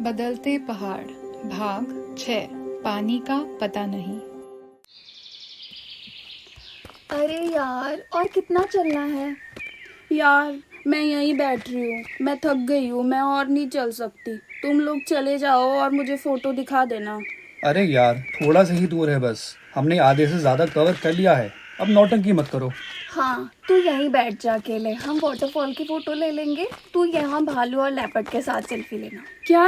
बदलते पहाड़ भाग 6 पानी का पता नहीं। अरे यार, और कितना चलना है यार, मैं यहीं बैठ रही हूँ। मैं थक गई हूँ, मैं और नहीं चल सकती। तुम लोग चले जाओ और मुझे फोटो दिखा देना। अरे यार, थोड़ा सा ही दूर है बस। हमने आधे से ज्यादा कवर कर लिया है। अब नौटंकी मत करो। हाँ, तू यहीं बैठ जा अकेले। हम वाटरफॉल की फोटो ले लेंगे। तू यहाँ भालू और लेपर्ड के साथ सेल्फी लेना। क्या?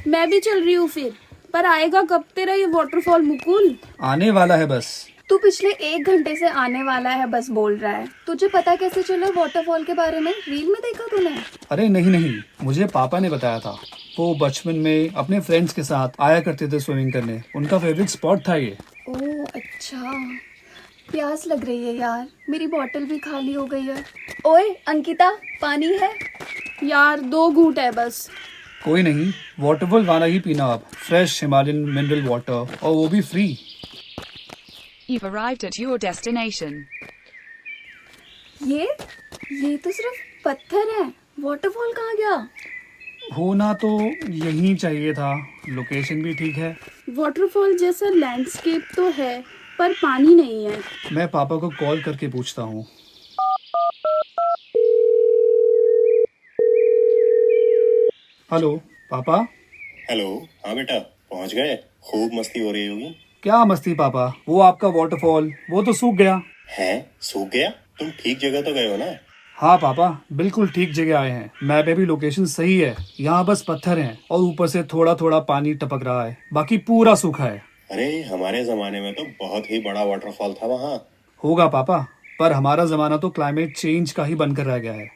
मैं भी चल रही हूँ फिर। पर आएगा कब तेरा ये वाटरफॉल मुकुल? आने वाला है बस। तू पिछले 1 घंटे से आने वाला है बस बोल रहा है। तुझे पता कैसे चला वाटरफॉल के बारे में? रील में देखा तूने? अरे नहीं, मुझे पापा ने बताया था। वो बचपन में अपने फ्रेंड्स के साथ आया करते थे स्विमिंग करने। उनका फेवरेट स्पॉट था ये। ओह अच्छा, प्यास लग रही है यार। मेरी बोतल भी खाली हो गई है। ओए अंकिता, पानी है? यार 2 घूंट है बस। कोई नहीं, वाटरफॉल वाला ही पीना आप। फ्रेश हिमालयन मिनरल वाटर, और वो भी free. You've arrived at your destination. ये तो सिर्फ पत्थर है। वाटरफॉल कहाँ गया? होना तो यहीं चाहिए था। लोकेशन भी ठीक है। वाटरफॉल जैसा लैंडस्केप तो है, पर पानी नहीं है। मैं पापा को कॉल करके पूछता हूँ। हेलो पापा। हेलो। हाँ बेटा, पहुंच गए। खूब मस्ती हो रही होगी। क्या मस्ती पापा, वो आपका वाटरफॉल वो तो सूख गया। हैं? सूख गया? तुम ठीक जगह तो गए हो ना? हाँ पापा, बिल्कुल ठीक जगह आए हैं। मैप पे भी लोकेशन सही है। यहाँ बस पत्थर हैं और ऊपर से थोड़ा थोड़ा पानी टपक रहा है। बाकी पूरा सूखा है। अरे हमारे जमाने में तो बहुत ही बड़ा वाटरफॉल था वहाँ। होगा पापा, पर हमारा जमाना तो क्लाइमेट चेंज का ही बनकर रह गया है।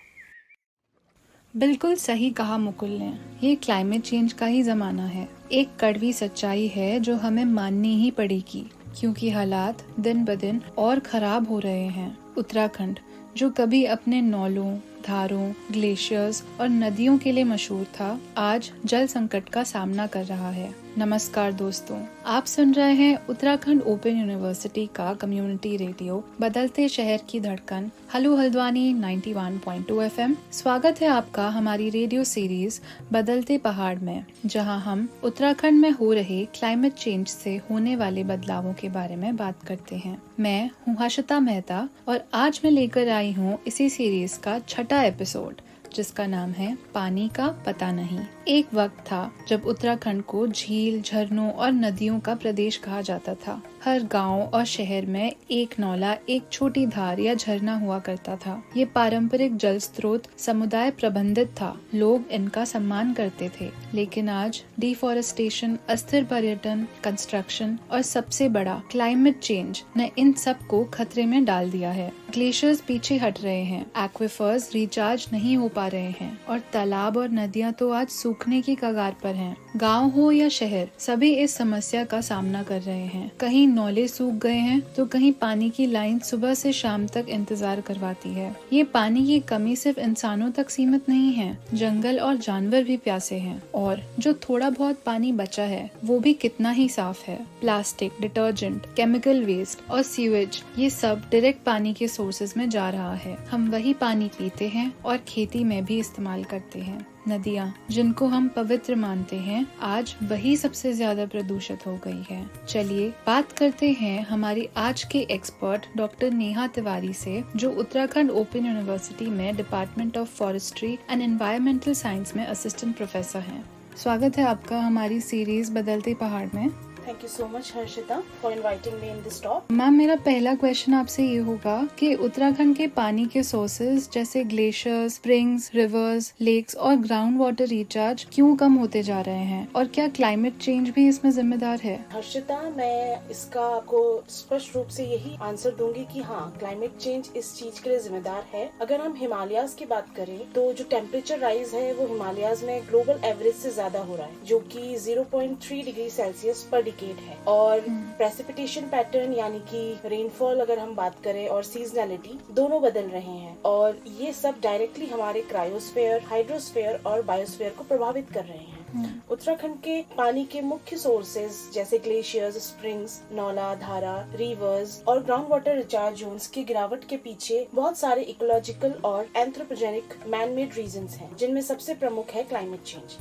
बिल्कुल सही कहा मुकुल ने। ये क्लाइमेट चेंज का ही जमाना है। एक कड़वी सच्चाई है जो हमें माननी ही पड़ेगी, क्योंकि हालात दिन ब दिन और खराब हो रहे हैं। उत्तराखंड, जो कभी अपने नौलों, धारों, ग्लेशियर्स और नदियों के लिए मशहूर था, आज जल संकट का सामना कर रहा है। नमस्कार दोस्तों, आप सुन रहे हैं उत्तराखंड ओपन यूनिवर्सिटी का कम्युनिटी रेडियो बदलते शहर की धड़कन हलू हल्द्वानी 91.2 FM। स्वागत है आपका हमारी रेडियो सीरीज बदलते पहाड़ में, जहां हम उत्तराखंड में हो रहे क्लाइमेट चेंज से होने वाले बदलावों के बारे में बात करते हैं। मैं हूं हर्षिता मेहता और आज मैं लेकर आई हूं इसी सीरीज का 6वां एपिसोड, जिसका नाम है पानी का पता नहीं। एक वक्त था जब उत्तराखंड को झील, झरनों और नदियों का प्रदेश कहा जाता था। हर गांव और शहर में एक नौला, एक छोटी धार या झरना हुआ करता था। ये पारंपरिक जल स्रोत समुदाय प्रबंधित था। लोग इनका सम्मान करते थे। लेकिन आज डिफॉरेस्टेशन, अस्थिर पर्यटन, कंस्ट्रक्शन और सबसे बड़ा क्लाइमेट चेंज ने इन सब को खतरे में डाल दिया है। ग्लेशियर्स पीछे हट रहे हैं, एक्विफर्स रिचार्ज नहीं हो पा रहे हैं और तालाब और नदियां तो आज सूखने की कगार पर हैं। गांव हो या शहर, सभी इस समस्या का सामना कर रहे हैं। कहीं नौले सूख गए हैं तो कहीं पानी की लाइन सुबह से शाम तक इंतजार करवाती है। ये पानी की कमी सिर्फ इंसानों तक सीमित नहीं है, जंगल और जानवर भी प्यासे हैं। और जो थोड़ा बहुत पानी बचा है वो भी कितना ही साफ है। प्लास्टिक, डिटर्जेंट, केमिकल वेस्ट और सीवेज, ये सब डायरेक्ट पानी के सोर्सेज में जा रहा है। हम वही पानी पीते हैं और खेती में भी इस्तेमाल करते हैं। नदियाँ, जिनको हम पवित्र मानते हैं, आज वही सबसे ज्यादा प्रदूषित हो गई है। चलिए बात करते हैं हमारी आज के एक्सपर्ट डॉक्टर नेहा तिवारी से, जो उत्तराखंड ओपन यूनिवर्सिटी में department of forestry and environmental science में असिस्टेंट प्रोफेसर हैं। स्वागत है आपका हमारी सीरीज बदलते पहाड़ में। Thank you so much, Harshita, for inviting me in this talk. Ma'am, मेरा पहला क्वेश्चन आपसे ये होगा कि उत्तराखंड के पानी के सोर्सेज जैसे ग्लेशियर्स, स्प्रिंग्स, रिवर्स, लेक्स और ग्राउंड वाटर रिचार्ज क्यों कम होते जा रहे हैं, और क्या क्लाइमेट चेंज भी इसमें जिम्मेदार है? हर्षिता, मैं इसका आपको स्पष्ट रूप से यही आंसर दूंगी कि हाँ, क्लाइमेट चेंज इस चीज के लिए जिम्मेदार है। अगर हम हिमालयाज की बात करें तो जो टेम्परेचर राइज है वो हिमालयाज में ग्लोबल एवरेज से ज्यादा हो रहा है, जो कि 0.3 डिग्री सेल्सियस पर डिकेड है। और प्रेसिपिटेशन पैटर्न यानी कि रेनफॉल अगर हम बात करें और सीजनैलिटी, दोनों बदल रहे हैं। और ये सब डायरेक्टली हमारे क्रायोस्फेयर, हाइड्रोस्फेयर और बायोस्फेयर को प्रभावित कर रहे हैं। उत्तराखंड के पानी के मुख्य सोर्सेज जैसे ग्लेशियर्स, स्प्रिंग्स, नौला, धारा, रिवर्स और ग्राउंड वाटर रिचार्ज जोन्स की गिरावट के पीछे बहुत सारे इकोलॉजिकल और एंथ्रोपोजेनिक मैन मेड रीजंस हैं, जिनमें सबसे प्रमुख है climate change.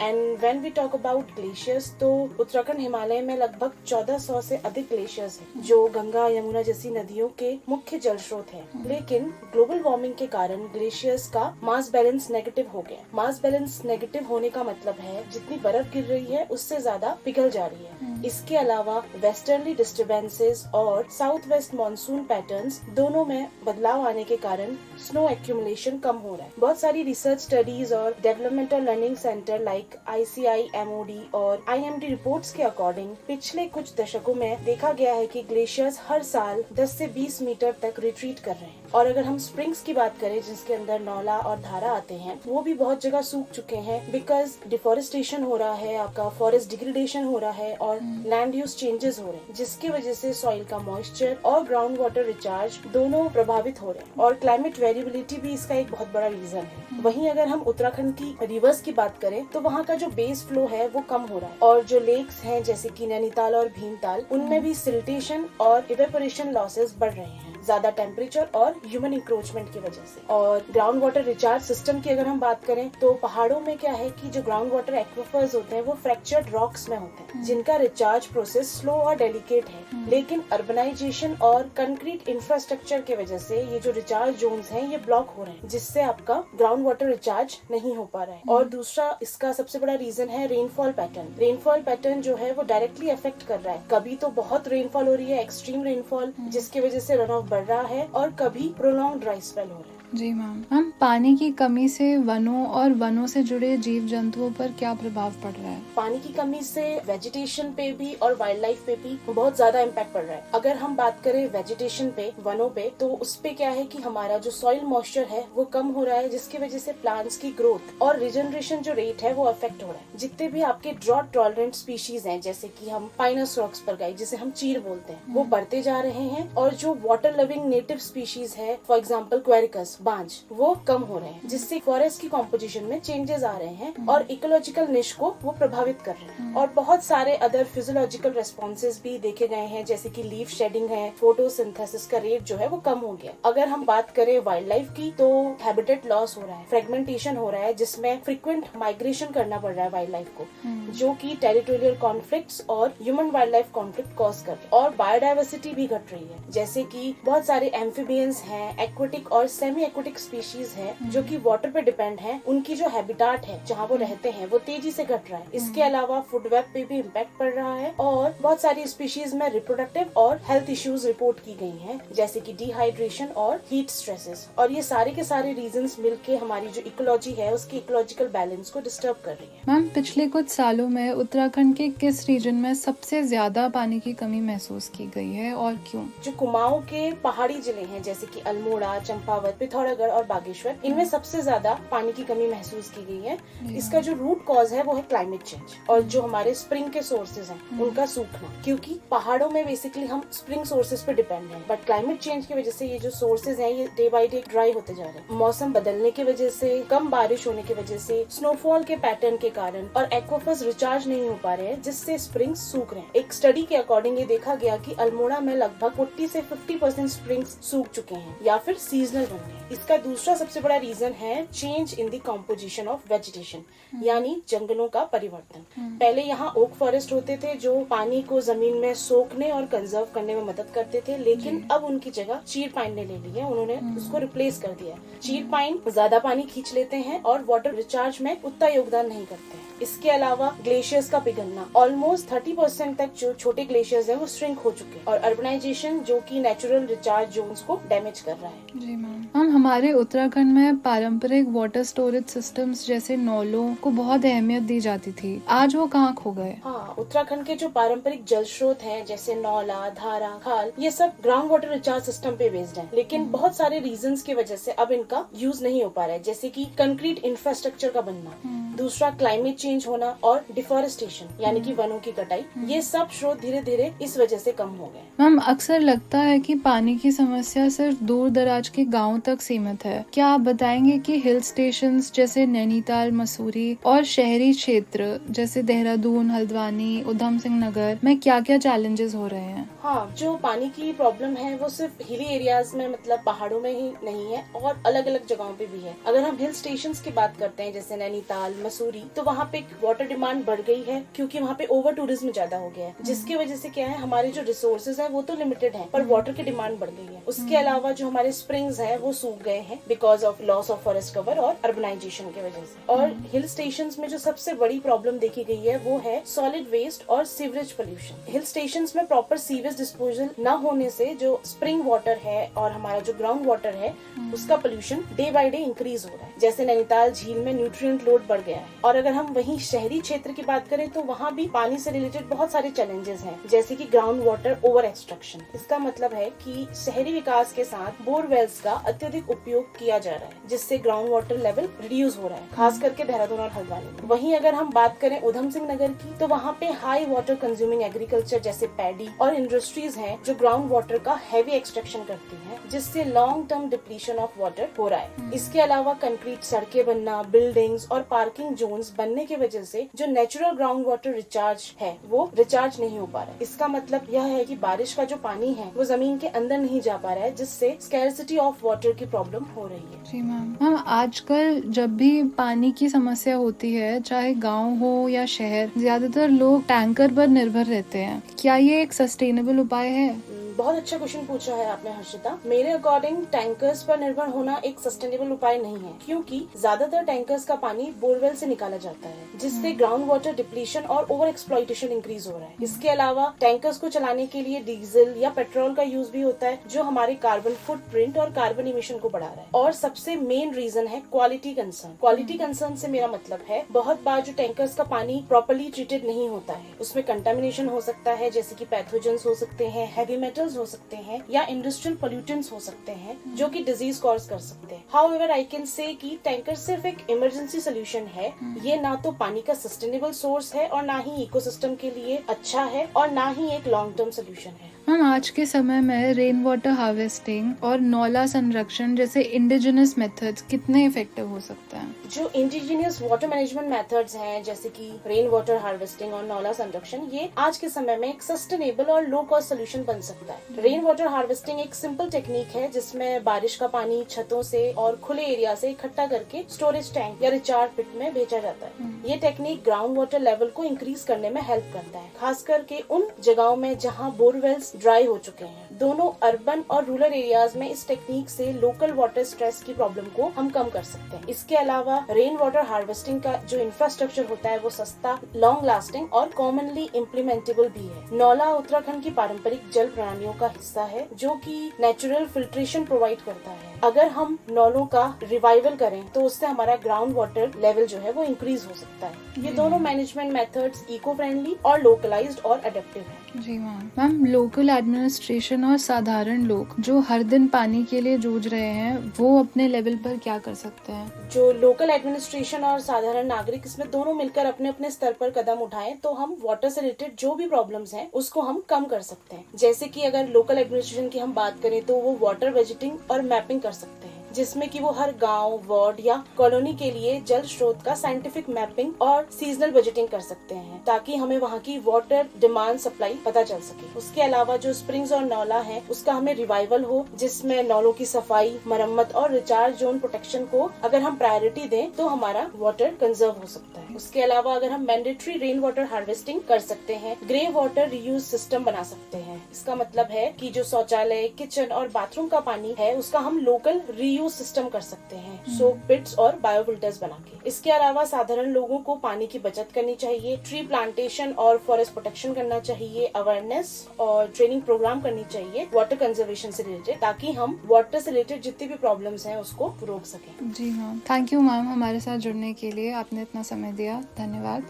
And when we talk about glaciers, तो उत्तराखंड हिमालय में लगभग 1400 से अधिक ग्लेशियर्स हैं, जो गंगा, यमुना जैसी नदियों के मुख्य जल स्रोत हैं। लेकिन ग्लोबल वार्मिंग के कारण ग्लेशियर्स का मास बैलेंस नेगेटिव हो गया। मास बैलेंस नेगेटिव होने का मतलब है जितनी बर्फ गिर रही है उससे ज्यादा पिघल जा रही है। इसके अलावा वेस्टर्नली डिस्टर्बेंसेस और साउथ वेस्ट मानसून पैटर्न्स दोनों में बदलाव आने के कारण स्नो एक्यूमुलेशन कम हो रहा है। बहुत सारी रिसर्च स्टडीज और developmental learning centre like ICI, MOD और IMD रिपोर्ट्स के अकॉर्डिंग पिछले कुछ दशकों में देखा गया है कि ग्लेशियर्स हर साल 10 से 20 मीटर तक रिट्रीट कर रहे हैं। और अगर हम स्प्रिंग्स की बात करें, जिसके अंदर नौला और धारा आते हैं, वो भी बहुत जगह सूख चुके हैं बिकॉज डिफोरेस्टेशन हो रहा है, आपका फॉरेस्ट डिग्रेडेशन हो रहा है और लैंड यूज चेंजेस हो रहे हैं, जिसकी वजह से सॉइल का मॉइस्चर और ग्राउंड वाटर रिचार्ज दोनों प्रभावित हो रहे हैं। और क्लाइमेट वेरिएबिलिटी भी इसका एक बहुत बड़ा रीजन है। वहीं अगर हम उत्तराखंड की रिवर्स की बात करें तो वहाँ का जो बेस फ्लो है वो कम हो रहा है, और जो लेक्स हैं जैसे कि नैनीताल और भीमताल, उनमें भी सिल्टेशन और इवेपोरेशन लॉसेस बढ़ रहे हैं, ज्यादा टेम्परेचर और ह्यूमन इंक्रोचमेंट की वजह से। और ग्राउंड वाटर रिचार्ज सिस्टम की अगर हम बात करें तो पहाड़ों में क्या है कि जो ग्राउंड वाटर एक्विफर्स होते हैं वो फ्रैक्चर्ड रॉक्स में होते हैं, जिनका रिचार्ज प्रोसेस स्लो और डेलिकेट है। लेकिन अर्बनाइजेशन और कंक्रीट इंफ्रास्ट्रक्चर की वजह से ये जो रिचार्ज जोन्स हैं ये ब्लॉक हो रहे हैं, जिससे आपका ग्राउंड वाटर रिचार्ज नहीं हो पा रहा है। और दूसरा इसका सबसे बड़ा रीजन है रेनफॉल पैटर्न। रेनफॉल पैटर्न जो है वो डायरेक्टली अफेक्ट कर रहा है। कभी तो बहुत रेनफॉल हो रही है, एक्सट्रीम रेनफॉल, जिसकी वजह से रन ऑफ बढ़ रहा है, और कभी प्रोलॉन्ग ड्राई स्पेल हो रहा है। जी मैम, पानी की कमी से वनों और वनों से जुड़े जीव जंतुओं पर क्या प्रभाव पड़ रहा है? पानी की कमी से वेजिटेशन पे भी और वाइल्ड लाइफ पे भी बहुत ज्यादा इम्पैक्ट पड़ रहा है। अगर हम बात करें वेजिटेशन पे, वनों पे, तो उस पे क्या है कि हमारा जो सॉइल मॉइस्चर है वो कम हो रहा है, जिसकी वजह से प्लांट्स की ग्रोथ और रिजनरेशन जो रेट है वो अफेक्ट हो रहा है। जितने भी आपके ड्रॉट टॉलरेंट स्पीशीज हैं, जैसे कि हम पाइनस रॉक्सपर्गाई, जिसे हम चीर बोलते हैं, वो बढ़ते जा रहे हैं। और जो वाटर लविंग नेटिव स्पीशीज है, फॉर एग्जाम्पल क्वेरिकस, बांज, वो कम हो रहे हैं, जिससे फॉरेस्ट की कॉम्पोजिशन में चेंजेस आ रहे हैं और इकोलॉजिकल निश को वो प्रभावित कर रहे हैं। और बहुत सारे अदर फिजियोलॉजिकल रेस्पॉन्सेज भी देखे गए हैं, जैसे कि लीफ शेडिंग है, फोटोसिंथेसिस का रेट जो है वो कम हो गया। अगर हम बात करें वाइल्ड लाइफ की, तो हैबिटेट लॉस हो रहा है, फ्रेगमेंटेशन हो रहा है, जिसमें फ्रिक्वेंट माइग्रेशन करना पड़ रहा है वाइल्ड लाइफ को, जो कि टेरिटोरियल कॉन्फ्लिक्ट्स और human wild life conflict cause कर रहे हैं। और बायोडाइवर्सिटी भी घट रही है, जैसे कि बहुत सारे एम्फीबियंस हैं, एक्वेटिक और सेमी एक्वेटिक स्पीशीज है जो कि वाटर पे डिपेंड है, उनकी जो हैबिटाट है जहाँ वो रहते हैं वो तेजी से घट रहा है। इसके अलावा फूड वेब पे भी इम्पैक्ट पड़ रहा है, और बहुत सारी स्पीशीज में रिप्रोडक्टिव और हेल्थ इश्यूज रिपोर्ट की गई हैं, जैसे कि डिहाइड्रेशन और हीट स्ट्रेसेस। और ये सारे के सारे रीजंस मिलके हमारी जो इकोलॉजी है उसकी इकोलॉजिकल बैलेंस को डिस्टर्ब कर रही है। मैम, पिछले कुछ सालों में उत्तराखंड के किस रीजन में सबसे ज्यादा पानी की कमी महसूस की गई है और क्यों? जो कुमाऊं के पहाड़ी जिले हैं, जैसे कि अल्मोड़ा, चंपावत, पिथौरागढ़ और बागेश्वर, इनमें सबसे ज्यादा पानी की कमी महसूस की गई है। इसका जो रूट कॉज है वो है क्लाइमेट चेंज, और जो हमारे स्प्रिंग के सोर्सेज हैं उनका सूखना, क्योंकि पहाड़ों में बेसिकली हम स्प्रिंग सोर्सेज पे डिपेंड हैं, बट क्लाइमेट चेंज की वजह से ये जो सोर्सेज हैं ये डे बाय डे ड्राई होते जा रहे हैं। मौसम बदलने की वजह से, कम बारिश होने की वजह से, स्नोफॉल के पैटर्न के कारण और एक्वाफर्स रिचार्ज नहीं हो पा रहे हैं, जिससे स्प्रिंग्स सूख रहे हैं। एक स्टडी के अकॉर्डिंग ये देखा गया कि अल्मोड़ा में लगभग 40 से 50% स्प्रिंग्स सूख चुके हैं या फिर सीजनल बन गए। इसका दूसरा सबसे बड़ा रीजन है change in the composition of vegetation, यानी जंगलों का परिवर्तन। पहले यहाँ ओक फॉरेस्ट होते थे जो पानी को जमीन में सोखने और कंजर्व करने में मदद करते थे, लेकिन अब उनकी जगह चीर पाइन ने ले ली है, उन्होंने उसको रिप्लेस कर दिया। चीर पाइन ज्यादा पानी खींच लेते हैं और वाटर रिचार्ज में उतना योगदान नहीं करते हैं। इसके अलावा ग्लेशियर्स का पिघलना, ऑलमोस्ट 30% तक जो छोटे ग्लेशियर्स हैं वो श्रिंक हो चुके हैं, और अर्बनाइजेशन जो कि नेचुरल रिचार्ज जोन्स को डैमेज कर रहा है। जी मैम, हमारे उत्तराखंड में पारंपरिक वाटर स्टोरेज सिस्टम्स जैसे नौलों को बहुत अहमियत दी जाती थी, आज वो कहाँ खो गए? हाँ, उत्तराखंड के जो पारंपरिक जल स्रोत हैं जैसे नौला, धारा, खाल, ये सब ग्राउंड वाटर रिचार्ज सिस्टम पे बेस्ड हैं, लेकिन बहुत सारे रीजंस की वजह से अब इनका यूज नहीं हो पा रहा है, जैसे कि कंक्रीट इंफ्रास्ट्रक्चर का बनना। दूसरा क्लाइमेट चेंज होना और डिफॉरेस्टेशन यानी कि वनों की कटाई, ये सब स्रोत धीरे धीरे इस वजह से कम हो गए। मैम, अक्सर लगता है कि पानी की समस्या सिर्फ दूर दराज के गांव तक सीमित है। क्या आप बताएंगे कि हिल स्टेशंस जैसे नैनीताल, मसूरी और शहरी क्षेत्र जैसे देहरादून, हल्द्वानी, उधम सिंह नगर में क्या क्या चैलेंजेस हो रहे हैं? हाँ, जो पानी की प्रॉब्लम है वो सिर्फ हिली एरियाज में मतलब पहाड़ों में ही नहीं है और अलग अलग जगहों पे भी है। अगर हम हिल स्टेशंस की बात करते हैं जैसे नैनीताल, मसूरी, तो वहाँ पे वाटर डिमांड बढ़ गई है क्योंकि वहाँ पे ओवर टूरिज्म ज्यादा हो गया है, जिसकी वजह से क्या है हमारे जो रिसोर्सेज है वो तो लिमिटेड है पर वाटर की डिमांड बढ़ गई है। उसके अलावा जो हमारे स्प्रिंग्स है वो सूख गए हैं because of loss of forest cover और अर्बनाइजेशन की वजह से। और हिल स्टेशंस में जो सबसे बड़ी प्रॉब्लम देखी गई है वो है सॉलिड वेस्ट और सीवरेज पोल्यूशन। हिल स्टेशंस में प्रॉपर सीवेज डिस्पोजल न होने से जो स्प्रिंग वाटर है और हमारा जो ग्राउंड वाटर है उसका pollution day by day increase हो रहा है। जैसे नैनीताल झील में न्यूट्रिएंट लोड बढ़ गया है। और अगर हम वहीं शहरी क्षेत्र की बात करें तो वहाँ भी पानी से रिलेटेड बहुत सारे चैलेंजेस हैं, जैसे कि ग्राउंड वाटर ओवर एक्सट्रैक्शन। इसका मतलब है कि शहरी विकास के साथ बोरवेल्स का अत्यधिक उपयोग किया जा रहा है, जिससे ग्राउंड वाटर लेवल रिड्यूस हो रहा है, खास करके देहरादून और हल्द्वानी में। वहीं अगर हम बात करें उधम सिंह नगर की, तो वहाँ पे हाई वाटर कंज्यूमिंग एग्रीकल्चर जैसे पैडी और इंडस्ट्रीज हैं जो ग्राउंड वाटर का हैवी एक्सट्रैक्शन करती हैं, जिससे long term depletion of water हो रहा है। इसके अलावा कंक्रीट सड़कें बनना, बिल्डिंग्स और पार्किंग जोन्स बनने की वजह से जो नेचुरल ग्राउंड वाटर रिचार्ज है वो रिचार्ज नहीं हो पा रहा है। इसका मतलब यह है कि बारिश का जो पानी है वो जमीन के अंदर नहीं जा पा रहा है, जिससे स्कैरसिटी ऑफ वाटर की प्रॉब्लम हो रही है। जी मैम, आजकल जब भी पानी की समस्या होती है, चाहे गांव हो या शहर, ज्यादातर लोग टैंकर पर निर्भर रहते हैं। क्या ये एक सस्टेनेबल उपाय है? बहुत अच्छा क्वेश्चन पूछा है आपने हर्षिता। मेरे अकॉर्डिंग टैंकर्स पर निर्भर होना एक सस्टेनेबल उपाय नहीं है, क्योंकि ज्यादातर टैंकर्स का पानी बोरवेल से निकाला जाता है, जिससे ग्राउंड वाटर डिप्लीशन और ओवर एक्सप्लॉइटेशन इंक्रीज हो रहा है। इसके अलावा टैंकर्स को चलाने के लिए डीजल या पेट्रोल का यूज भी होता है, जो हमारे कार्बन फुटप्रिंट और कार्बन इमिशन को बढ़ा रहा है। और सबसे मेन रीजन है क्वालिटी कंसर्न। क्वालिटी कंसर्न से मेरा मतलब है बहुत बार जो टैंकर्स का पानी प्रॉपर्ली ट्रीटेड नहीं होता है, उसमें कंटामिनेशन हो सकता है, जैसे कि पैथोजेंस हो सकते हैं, हैवी मेटल्स हो सकते हैं या इंडस्ट्रियल पोल्यूटेंट्स हो सकते हैं जो कि डिजीज कॉज कर सकते हैं। हाउएवर आई कैन से कि टैंकर सिर्फ एक इमरजेंसी सोल्यूशन है। ये ना तो पानी का सस्टेनेबल सोर्स है और ना ही इकोसिस्टम के लिए अच्छा है और ना ही एक लॉन्ग टर्म सोल्यूशन है। मैम, आज के समय में रेन वाटर हार्वेस्टिंग और नौला संरक्षण जैसे इंडिजिनस मेथड्स कितने इफेक्टिव हो सकते हैं? जो इंडिजिनियस वाटर मैनेजमेंट मेथड्स हैं, जैसे कि रेन वाटर हार्वेस्टिंग और नौला संरक्षण, ये आज के समय में एक सस्टेनेबल और लो कॉस्ट सोल्यूशन बन सकता है। रेन वाटर हार्वेस्टिंग एक सिंपल टेक्निक है जिसमें बारिश का पानी छतों से और खुले एरिया से इकट्ठा करके स्टोरेज टैंक या रिचार्ज पिट में भेजा जाता है। ये टेक्निक ग्राउंड वाटर लेवल को इंक्रीज करने में हेल्प करता है, खास करके उन जगहों में जहाँ बोरवेल्स ड्राई हो चुके हैं। दोनों अर्बन और रूरल एरियाज में इस टेक्निक से लोकल वाटर स्ट्रेस की प्रॉब्लम को हम कम कर सकते हैं। इसके अलावा रेन वाटर हार्वेस्टिंग का जो इंफ्रास्ट्रक्चर होता है वो सस्ता, लॉन्ग लास्टिंग और कॉमनली इम्प्लीमेंटेबल भी है। नौला उत्तराखंड की पारंपरिक जल प्रणालियों का हिस्सा है जो कि नेचुरल फिल्ट्रेशन प्रोवाइड करता है। अगर हम नौलों का रिवाइवल करें तो उससे हमारा ग्राउंड वाटर लेवल जो है वो इंक्रीज हो सकता है। ये दोनों मैनेजमेंट मेथड्स इको फ्रेंडली और लोकलाइज्ड और अडेप्टिव है। जी मैम, लोकल एडमिनिस्ट्रेशन और साधारण लोग जो हर दिन पानी के लिए जूझ रहे हैं, वो अपने लेवल पर क्या कर सकते हैं? जो लोकल एडमिनिस्ट्रेशन और साधारण नागरिक इसमें दोनों मिलकर अपने अपने स्तर पर कदम उठाएं तो हम वाटर से रिलेटेड जो भी प्रॉब्लम्स हैं उसको हम कम कर सकते हैं। जैसे कि अगर लोकल एडमिनिस्ट्रेशन की हम बात करें तो वो वाटर बजटिंग और मैपिंग कर सकते हैं, जिसमें कि वो हर गांव, वार्ड या कॉलोनी के लिए जल स्रोत का साइंटिफिक मैपिंग और सीजनल बजटिंग कर सकते हैं, ताकि हमें वहाँ की वाटर डिमांड सप्लाई पता चल सके। उसके अलावा जो स्प्रिंग्स और नौला है उसका हमें रिवाइवल हो, जिसमें नौलों की सफाई, मरम्मत और रिचार्ज जोन प्रोटेक्शन को अगर हम प्रायोरिटी दें तो हमारा वाटर कंजर्व हो सकता है। उसके अलावा अगर हम मैंडेटरी रेन वाटर हार्वेस्टिंग कर सकते हैं, ग्रे वाटर रीयूज सिस्टम बना सकते हैं। इसका मतलब है कि जो शौचालय, किचन और बाथरूम का पानी है उसका हम लोकल रीयूज सिस्टम कर सकते हैं, सोप पिट्स और बायोफिल्टर्स बना के। इसके अलावा साधारण लोगों को पानी की बचत करनी चाहिए, ट्री प्लांटेशन और फॉरेस्ट प्रोटेक्शन करना चाहिए, अवेयरनेस और ट्रेनिंग प्रोग्राम करनी चाहिए वाटर कंजर्वेशन से रिलेटेड, ताकि हम वाटर से रिलेटेड जितनी भी प्रॉब्लम्स हैं उसको रोक सकें। जी हाँ, थैंक यू मैम हमारे साथ जुड़ने के लिए, आपने इतना समय दिया, धन्यवाद।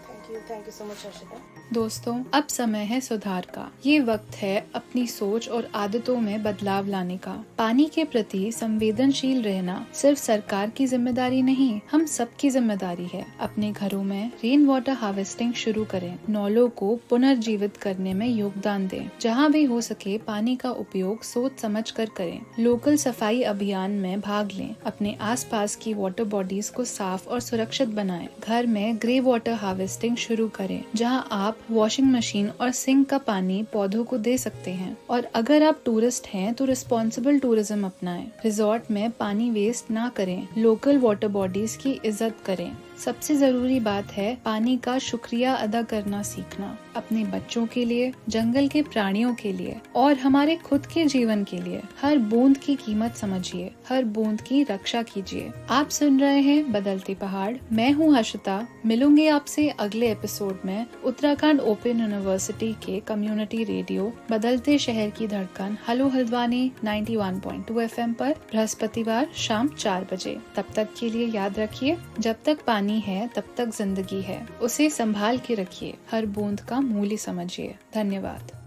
Thank you so much Harshita. दोस्तों, अब समय है सुधार का। ये वक्त है अपनी सोच और आदतों में बदलाव लाने का। पानी के प्रति संवेदनशील रहना सिर्फ सरकार की जिम्मेदारी नहीं, हम सबकी जिम्मेदारी है। अपने घरों में रेन वाटर हार्वेस्टिंग शुरू करें, नौलों को पुनर्जीवित करने में योगदान दें। जहाँ भी हो सके पानी का उपयोग सोच समझ कर करें। लोकल सफाई अभियान में भाग लें, अपने आसपास की वाटर बॉडीज को साफ और सुरक्षित बनाएं। घर में ग्रे वाटर हार्वेस्टिंग शुरू करें, जहां आप वॉशिंग मशीन और सिंक का पानी पौधों को दे सकते हैं। और अगर आप टूरिस्ट हैं तो रिस्पॉन्सिबल टूरिज्म अपनाएं। रिजॉर्ट में पानी वेस्ट ना करें, लोकल वाटर बॉडीज की इज्जत करें। सबसे जरूरी बात है पानी का शुक्रिया अदा करना सीखना, अपने बच्चों के लिए, जंगल के प्राणियों के लिए और हमारे खुद के जीवन के लिए। हर बूंद की कीमत समझिए, हर बूंद की रक्षा कीजिए। आप सुन रहे हैं बदलते पहाड़। मैं हूँ हर्षिता। मिलूंगी आपसे अगले एपिसोड में उत्तराखंड ओपन यूनिवर्सिटी के कम्युनिटी रेडियो बदलते शहर की धड़कन हेलो हल्द्वानी 91.2 FM पर बृहस्पतिवार शाम 4 बजे। तब तक के लिए याद रखिए, जब तक पानी है तब तक जिंदगी है। उसे संभाल के रखिए, हर बूंद का मूल्य समझिए। धन्यवाद।